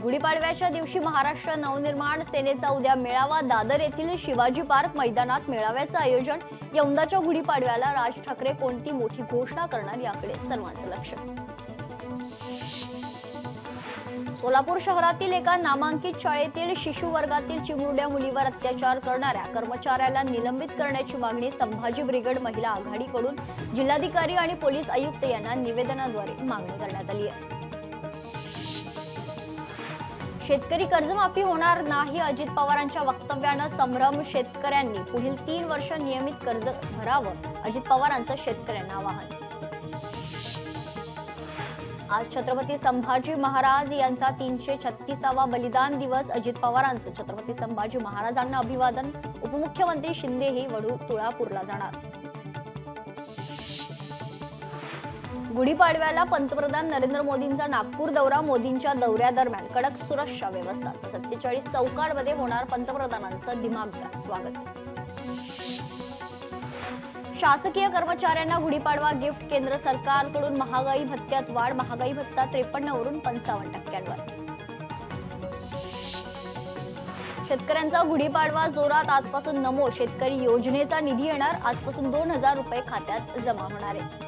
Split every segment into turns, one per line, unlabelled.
गुढीपाडव्याच्या दिवशी महाराष्ट्र नवनिर्माण सेनेचा उद्या मेळावा दादर येथील शिवाजी पार्क मैदानात मेळाव्याचं आयोजन। यंदाच्या गुढीपाडव्याला राज ठाकरे कोणती मोठी घोषणा करणार याकडे सर्वांचं लक्ष। सोलापूर शहरातील एका नामांकित शाळेतील शिशु वर्गातील चिमुरड्या मुलीवर अत्याचार करणाऱ्या कर्मचाऱ्याला निलंबित करण्याची मागणी संभाजी ब्रिगेड महिला आघाडीकडून जिल्हाधिकारी आणि पोलीस आयुक्त यांना निवेदनाद्वारे मागणी करण्यात आली आहे। शेतकरी कर्जमाफी होणार नाही अजित पवारांच्या वक्तव्यानं संभ्रम। शेतकऱ्यांनी पुढील 3 वर्ष नियमित कर्ज भरावं अजित पवारांचं शेतकऱ्यांना आवाहन। आज छत्रपती संभाजी महाराज यांचा 336वा बलिदान दिवस। अजित पवारांचं छत्रपती संभाजी महाराजांना अभिवादन। उपमुख्यमंत्री शिंदेही वडू तुळापूरला जाणार। गुढीपाडव्याला पंतप्रधान नरेंद्र मोदींचा नागपूर दौरा। मोदींच्या दौऱ्यादरम्यान कडक सुरक्षा व्यवस्था। 47 चौकांमध्ये होणार पंतप्रधानांचं दिमागदार स्वागत। शासकीय कर्मचाऱ्यांना गुढीपाडवा गिफ्ट। केंद्र सरकारकडून महागाई भत्त्यात वाढ। महागाई भत्ता 53 वरून 55%वर। शेतकऱ्यांचा गुढीपाडवा जोरात। आजपासून नमो शेतकरी योजनेचा निधी येणार। आजपासून 2000 रुपये खात्यात जमा होणार आहेत।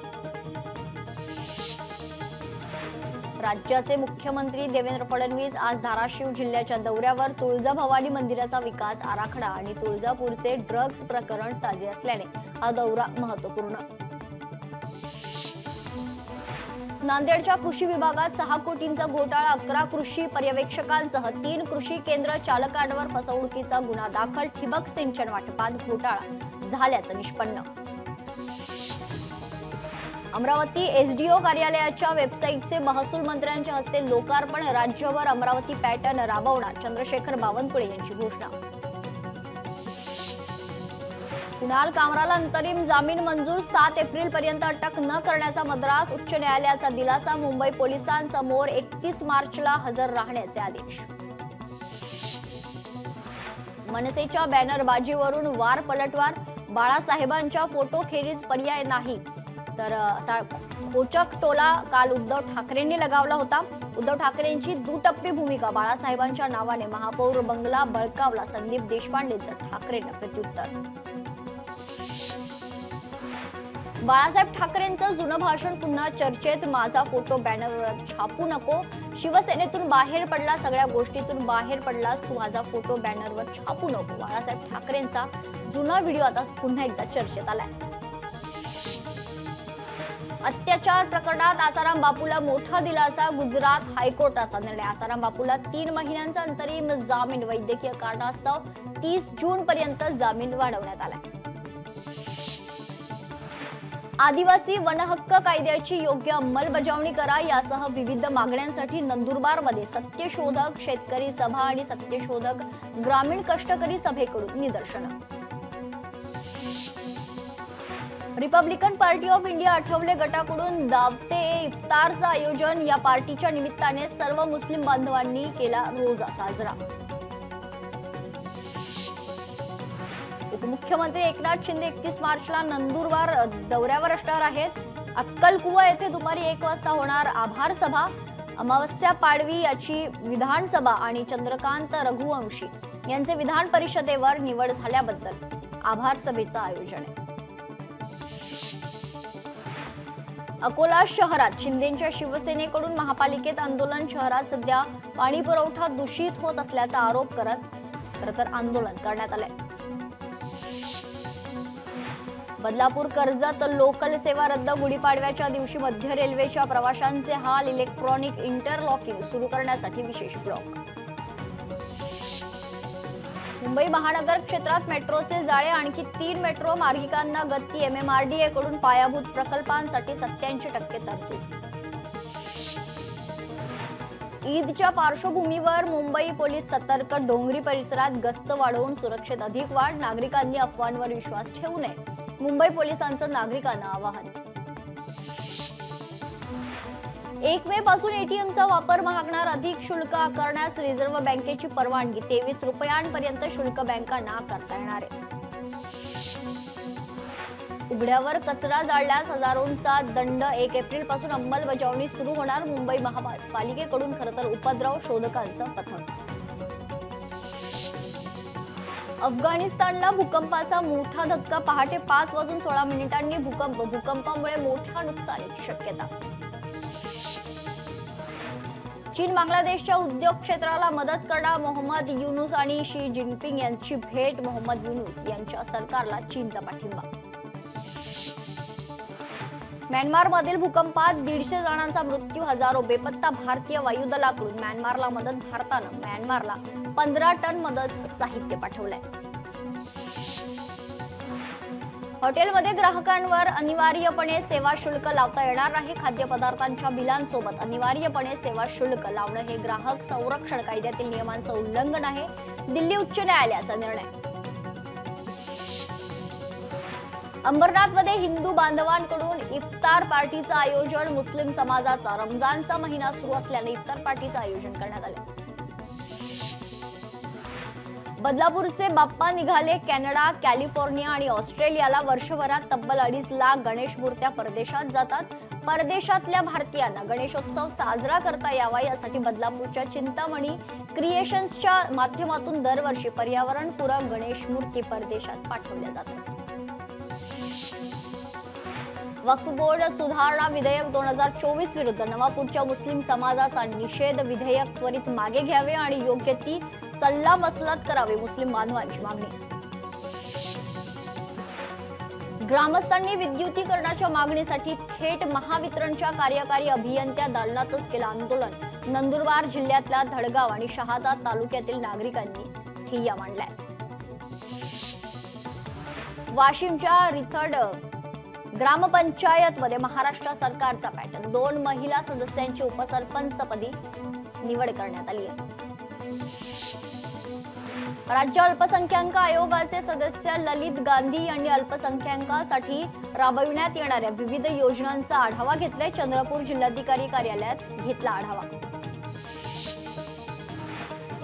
राज्याचे मुख्यमंत्री देवेंद्र फडणवीस आज धाराशिव जिल्ह्याच्या दौऱ्यावर। तुळजाभवानी मंदिराचा विकास आराखडा आणि तुळजापूरचे ड्रग्ज प्रकरण ताजे असल्याने हा दौरा महत्त्वपूर्ण। नांदेडच्या कृषी विभागात 6 कोटींचा घोटाळा। 11 कृषी पर्यवेक्षकांसह 3 कृषी केंद्र चालकांवर फसवणुकीचा गुन्हा दाखल। ठिबक सिंचन वाटपात घोटाळा झाल्याचं निष्पन्न। अमरावती एसडीओ कार्यालयाच्या वेबसाईटचे महसूल मंत्र्यांच्या हस्ते लोकार्पण। राज्यभर अमरावती पॅटर्न राबवणार चंद्रशेखर बावनकुळे यांची घोषणा। कुणाल कामराला अंतरिम जामीन मंजूर। 7 एप्रिल पर्यंत अटक न करण्याचा मद्रास उच्च न्यायालयाचा दिलासा। मुंबई पोलिसांसमोर 31 मार्चला हजर राहण्याचे आदेश। मनसेच्या बॅनरबाजीवरून वार पलटवार। बाळासाहेबांच्या फोटोखेरीज पर्याय नाही तर असा खोचक टोला काल उद्धव ठाकरेंनी लगावला होता। उद्धव ठाकरेंची दुटप्पी भूमिका। बाळासाहेबांच्या नावाने महापौर बंगला बळकावला। संदीप देशपांडेंचं ठाकरेंना प्रत्युत्तर। बाळासाहेब ठाकरेंचं जुनं भाषण पुन्हा चर्चेत। माझा फोटो बॅनरवर छापू नको। शिवसेनेतून बाहेर पडला, सगळ्या गोष्टीतून बाहेर पडलास तू, माझा फोटो बॅनरवर छापू नको। बाळासाहेब ठाकरेंचा जुना व्हिडिओ आता पुन्हा एकदा चर्चेत आलाय। अत्याचार प्रकरणात आसाराम बापूला मोठा दिलासा। गुजरात हायकोर्टाचा निर्णय। आसाराम बापूला 3 महिन्यांचा अंतरिम जामीन। वैद्यकीय कारणास्तव 30 जून पर्यंत जामीन वाढवण्यात आला। आदिवासी वनहक्क कायद्याची योग्य अंमलबजावणी करा यासह विविध मागण्यांसाठी नंदुरबारमध्ये सत्यशोधक शेतकरी सभा आणि सत्यशोधक ग्रामीण कष्टकरी सभेकडून निदर्शनं। Republican party of India Athawale गटाकडून दावते इफ्तारचं आयोजन। या पार्टीच्या निमित्ताने सर्व मुस्लिम बांधवांनी केला रोजा साजरा। उपमुख्यमंत्री एकनाथ शिंदे 31 मार्चला नंदुरबार दौऱ्यावर असणार आहेत। अक्कलकुवा येथे दुपारी 1 वाजता होणार आभार सभा। अमावस्या पाडवी याची विधानसभा आणि चंद्रकांत रघुवंशी यांचे विधान परिषदेवर निवड झाल्याबद्दल आभार सभेचं आयोजन आहे। अकोला शहरात शिंदेच्या शिवसेनेकडून महापालिकेत आंदोलन। शहरात सध्या पाणी पुरवठा दूषित होत असल्याचा आरोप करत आंदोलन करण्यात आलंय। बदलापूर कर्जत लोकल सेवा रद्द। गुढीपाडव्याच्या दिवशी मध्य रेल्वेच्या प्रवाशांचे हाल। इलेक्ट्रॉनिक इंटरलॉकिंग सुरू करण्यासाठी विशेष ब्लॉक। मुंबई महानगर क्षेत्रात मेट्रोचे जाळे। आणखी 3 मेट्रो मार्गिकांना गती। MMRDA कडून पायाभूत प्रकल्पांसाठी 87% तरतूद। ईदच्या पार्श्वभूमीवर मुंबई पोलीस सतर्क। डोंगरी परिसरात गस्त वाढवून सुरक्षेत अधिक वाढ। नागरिकांनी अफवांवर विश्वास ठेवू नये, मुंबई पोलिसांचं नागरिकांना आवाहन। 1 मे पासून एटीएमचा वापर महागणार। अधिक शुल्क आकारण्यास रिझर्व्ह बँकेची परवानगी। 23 रुपयांपर्यंत शुल्क बँकांना आकारता येणार आहे। उघड्यावर कचरा जाळल्यास हजारोंचा दंड 1 एप्रिल पासून अंमलबजावणी सुरू होणार. मुंबई महापालिकेकडून खरं तर उपद्रव शोधकांचं पथक. अफगाणिस्तानला भूकंपाचा मोठा धक्का. पहाटे 5:16 भूकंपामुळे मोठ्या नुकसानीची शक्यता. चीन बांगलादेशच्या उद्योग क्षेत्राला मदत करणार. मोहम्मद युनूस आणि शी जिनपिंग यांची भेट. मोहम्मद युनूस यांच्या सरकारला चीनचा पाठिंबा. म्यानमारमधील भूकंपात 150 जणांचा मृत्यू, हजारो बेपत्ता. भारतीय वायुदलाकडून म्यानमारला मदत. भारतानं म्यानमारला 15 टन मदत साहित्य पाठवलंय. हॉटेलमध्ये ग्राहकांवर अनिवार्यपणे सेवा शुल्क लावता येणार नाही. खाद्यपदार्थांच्या बिलांसोबत अनिवार्यपणे सेवा शुल्क लावणं हे ग्राहक संरक्षण कायद्यातील नियमांचं उल्लंघन आहे. दिल्ली उच्च न्यायालयाचा निर्णय. अंबरनाथमध्ये हिंदू बांधवांकडून इफ्तार पार्टीचं आयोजन. मुस्लिम समाजाचा रमजानचा महिना सुरू असल्याने इफ्तार पार्टीचं आयोजन करण्यात आलं. बदलापूरचे बाप्पा निघाले कॅनडा, कॅलिफोर्निया आणि ऑस्ट्रेलियाला. वर्षभरात तब्बल 2.5 लाख गणेश मूर्त्या परदेशात जातात. परदेशातल्या भारतीयांना गणेशोत्सव साजरा करता यावा यासाठी बदलापूरच्या चिंतामणी क्रिएशन्सच्या माध्यमातून दरवर्षी पर्यावरणपूरक गणेश मूर्ती परदेशात पाठवल्या जातात. वक्फ बोर्ड सुधारणा विधेयक 2024 विरुद्ध नवापूरच्या मुस्लिम समाजाचा निषेध. विधेयक त्वरित मागे घ्यावे आणि योग्य ती सल्लामसलत करावी, मुस्लिम बांधवांची मागणी. ग्रामस्थांनी विद्युतीकरणाच्या मागणीसाठी थेट महावितरणच्या कार्यकारी अभियंत्या दालनातच केलं आंदोलन. नंदुरबार जिल्ह्यातल्या धडगाव आणि शहादा तालुक्यातील नागरिकांनी ठिय्या मांडलाय. वाशिमच्या रिथड ग्रामपंचायतमध्ये महाराष्ट्र सरकारचा पॅटर्न. 2 महिला सदस्यांची उपसरपंचपदी निवड करण्यात आली आहे. राज्य अल्पसंख्याक आयोगाचे सदस्य ललित गांधी यांनी अल्पसंख्याकांसाठी राबविण्यात येणाऱ्या विविध योजनांचा आढावा घेतलाय. चंद्रपूर जिल्हाधिकारी कार्यालयात घेतला आढावा.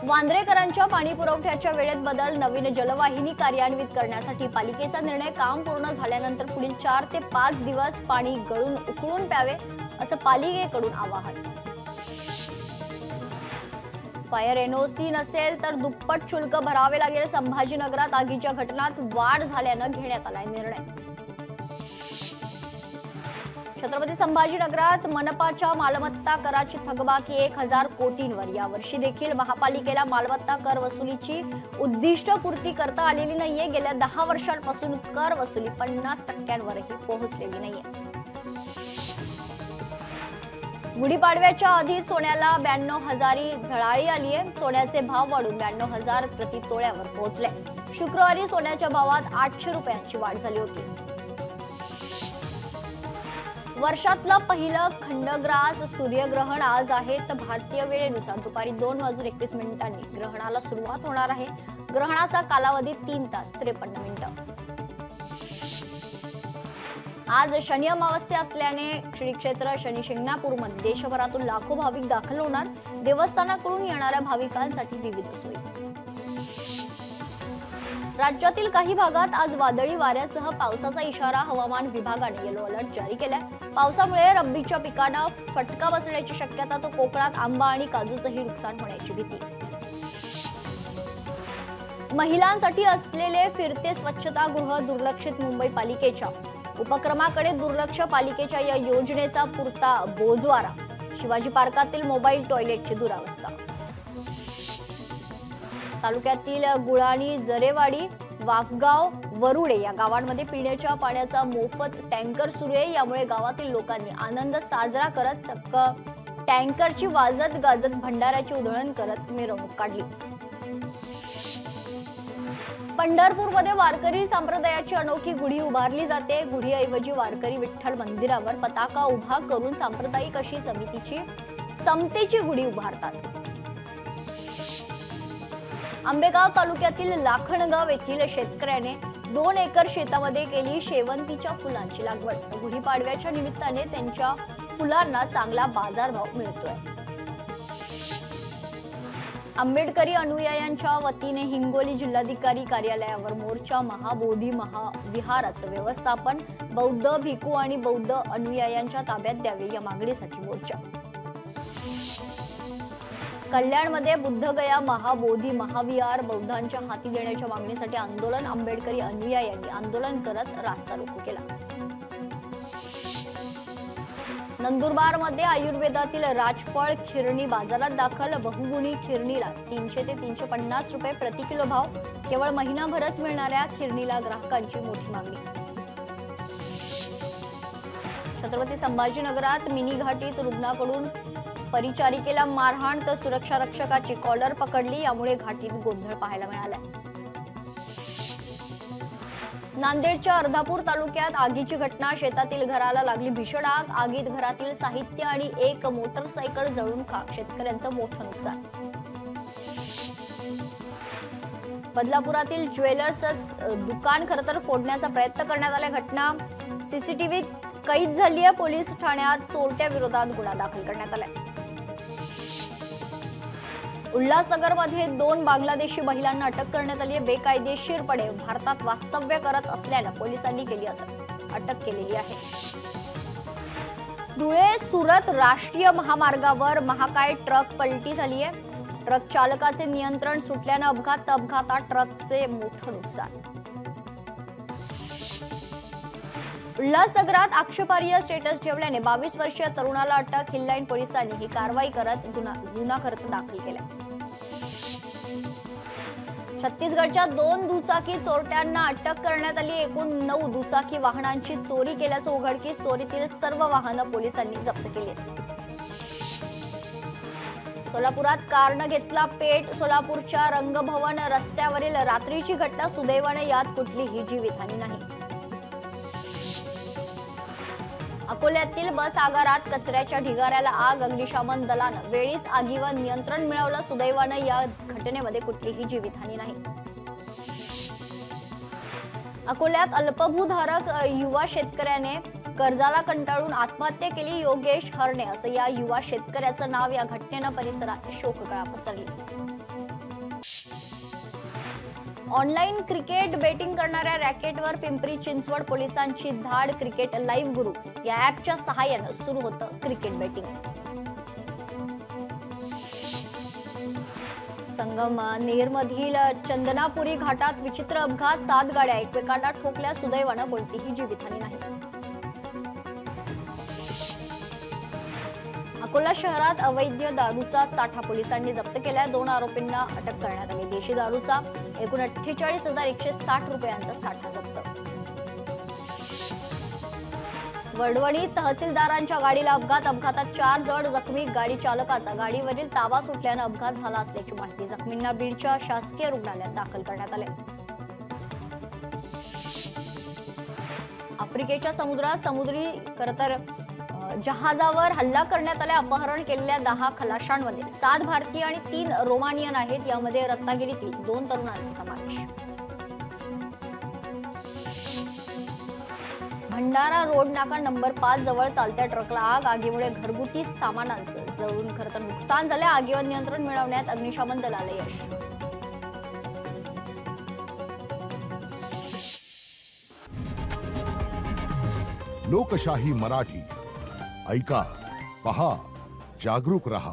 वांद्रेकरांच्या पाणी पुरवठ्याच्या वेळेत बदल. नवीन जलवाहिनी कार्यान्वित करण्यासाठी पालिकेचा निर्णय. काम पूर्ण झाल्यानंतर पुढील 4 ते 5 दिवस पाणी गळून उकळून प्यावे असं पालिकेकडून आवाहन. फायर एनओसी नसेल तर दुप्पट शुल्क भरावे लागेल. संभाजीनगरात आगीच्या घटनात वाढ झाल्यानं घेण्यात आलाय निर्णय. छत्रपती संभाजीनगरात मनपाच्या मालमत्ता कराची थकबाकी 1000 कोटींवर. यावर्षी देखील महापालिकेला मालमत्ता कर वसुलीची उद्दिष्ट पूर्ती करता आलेली नाहीये. गेल्या 10 वर्षांपासून कर वसुली 50% पोहोचलेली नाहीये. गुढीपाडव्याच्या आधी सोन्याला 92,000 झळाळी आली आहे. सोन्याचे भाव वाढून 92,000 प्रति तोळ्यावर पोहोचले. शुक्रवारी सोन्याच्या भावात 800 रुपयांची वाढ झाली होती. वर्षातलं पहिलं खंडग्रास सूर्यग्रहण आज आहे. तर भारतीय वेळेनुसार दुपारी 2:21 ग्रहणाला सुरुवात होणार आहे. ग्रहणाचा कालावधी 3 तास 53 मिनिटं. आज शनी अमावस्या असल्याने श्री क्षेत्र शनी शिंगणापूरमध्ये देशभरातून लाखो भाविक दाखल होणार. देवस्थानाकडून येणाऱ्या भाविकांसाठी विविध सोयी. राज्यातील काही भागात आज वादळी वाऱ्यासह पावसाचा इशारा. हवामान विभागाने येलो अलर्ट जारी केलाय. पावसामुळे रब्बीच्या पिकांना फटका बसण्याची शक्यता. तो कोकणात आंबा आणि काजूचंही नुकसान होण्याची भीती. महिलांसाठी असलेले फिरते स्वच्छतागृह दुर्लक्षित. मुंबई पालिकेच्या उपक्रमाकडे दुर्लक्ष. पालिकेच्या या योजनेचा पुरता बोजवारा. शिवाजी पार्कातील मोबाईल टॉयलेटची दुरावस्था. तालुक्यातील गुळाणी, जरेवाडी, वाफगाव, वरुडे या गावांमध्ये पिण्याच्या पाण्याचा मोफत टँकर सुरू आहे. यामुळे गावातील लोकांनी आनंद साजरा करत चक्क टँकरची वाजत गाजत भंडाऱ्याची उधळण करत मिरवणूक काढली. पंढरपूरमध्ये वारकरी संप्रदायाची अनोखी गुढी उभारली जाते. गुढीऐवजी वारकरी विठ्ठल मंदिरावर पताका उभा करून सांप्रदायिक अशी समतेची गुढी उभारतात. आंबेगाव तालुक्यातील लाखणगाव येथील शेतकऱ्याने 2 एकर शेतामध्ये केली शेवंतीच्या फुलांची लागवड. गुढीपाडव्याच्या निमित्ताने त्यांच्या फुलांना चांगला बाजारभाव मिळतोय. आंबेडकरी अनुयायांच्या वतीने हिंगोली जिल्हाधिकारी कार्यालयावर मोर्चा. महाबोधी महाविहाराचं व्यवस्थापन बौद्ध भिक्खू आणि बौद्ध अनुयायांच्या ताब्यात द्यावे या मागणीसाठी मोर्चा. कल्याणमध्ये बुद्धगया महाबोधी महाविहार बौद्धांच्या हाती देण्याच्या मागणीसाठी आंदोलन. आंबेडकरी अनुयायांनी आंदोलन करत रास्ता रोको केला. नंदुरबारमध्ये आयुर्वेदातील राजफळ खिरणी बाजारात दाखल. बहुगुणी खिरणीला 300 ते 350 रुपये प्रति किलो भाव. केवळ महिनाभरच मिळणाऱ्या खिरणीला ग्राहकांची मोठी मागणी. छत्रपती संभाजीनगरात मिनी घाटीत रुग्णाकडून परिचारिकेला मारहाण तर सुरक्षा रक्षकाची कॉलर पकडली. यामुळे घाटीत गोंधळ पाहायला मिळाला. नांदेडच्या अर्धापूर तालुक्यात आगीची घटना. शेतातील घराला लागली भीषण आग. आगीत घरातील साहित्य आणि एक मोटरसायकल जळून खाक. शेतकऱ्यांचं मोठं नुकसान. बदलापुरातील ज्वेलर्सच दुकान खरं तर फोडण्याचा प्रयत्न करण्यात आल्या. घटना सीसीटीव्हीत कैद झाली आहे. पोलीस ठाण्यात चोरट्या विरोधात गुन्हा दाखल करण्यात आलाय. उल्हासनगरमध्ये 2 बांगलादेशी महिलांना अटक करण्यात आली आहे. बेकायदेशीरपणे भारतात वास्तव्य करत असल्यानं पोलिसांनी अटक केलेली आहे. धुळे सुरत राष्ट्रीय महामार्गावर महाकाय ट्रक पलटी झाली आहे. ट्रक चालकाचे नियंत्रण सुटल्यानं अपघातात ट्रकचे मोठं नुकसान. उल्हासनगरात आक्षेपार्ह स्टेटस ठेवल्याने 22 वर्षीय तरुणाला अटक. हिल्लाईन पोलिसांनी ही कारवाई करत गुन्हा खरं दाखल केला. छत्तीसगडच्या 2 दुचाकी चोरट्यांना अटक करण्यात आली. एकूण 9 दुचाकी वाहनांची चोरी केल्याचं उघडकीस. चोरीतील सर्व वाहनं पोलिसांनी जप्त केली आहेत. सोलापुरात कारनं घेतला पेट. सोलापूरच्या रंगभवन रस्त्यावरील रात्रीची घटना. सुदैवाने यात कुठलीही जीवितहानी नाही. अकोल्यातील बस आगारात कचऱ्याच्या ढिगाऱ्याला आग. अग्निशमन दलानं वेळीच आगीवर नियंत्रण मिळवलं. सुदैवानं या घटनेमध्ये कुठलीही जीवितहानी नाही. अकोल्यात अल्पभूधारक युवा शेतकऱ्याने कर्जाला कंटाळून आत्महत्या केली. योगेश हरणे असं या युवा शेतकऱ्याचं नाव. या घटनेनं परिसरात शोककळा पसरली. ऑनलाईन क्रिकेट बेटिंग करणाऱ्या रॅकेटवर पिंपरी चिंचवड पोलिसांची धाड. क्रिकेट लाईव्ह गुरु या ॲपच्या सहाय्यानं सुरू होतं क्रिकेट बेटिंग. संगमनेरमधील चंदनापुरी घाटात विचित्र अपघात. 7 गाड्या एकमेकांना ठोकल्या. सुदैवानं कोणतीही जीवितहानी नाही. अकोला शहरात अवैध दारूचा साठा पोलिसांनी जप्त केला. 2 आरोपींना अटक करण्यात आली. देशी दारूचा एकूण 48,160 रुपयांचा साठा जप्त. वडवणी तहसीलदारांच्या गाडीला अपघातात 4 जण जखमी. गाडी चालकाचा गाडीवरील ताबा सुटल्यानं अपघात झाला असल्याची माहिती. जखमींना बीडच्या शासकीय रुग्णालयात दाखल करण्यात आले. आफ्रिकेच्या समुद्रात समुद्री खरंतर जहाजावर हल्ला करण्यात आला. अपहरण केलेल्या 10 खलाशांमध्ये 7 भारतीय आणि 3 रोमानियन आहेत. यामध्ये रत्नागिरीतील 2 तरुणांचा समावेश. भंडारा रोड नाका नंबर 5 जवळ चालत्या ट्रकला आग. आगीमुळे घरगुती सामानांचं जळून खरं तर नुकसान झालं. आगीवर नियंत्रण मिळवण्यात अग्निशमन दलाला यश.
लोकशाही मराठी ऐका, पहा, जागरूक रहा.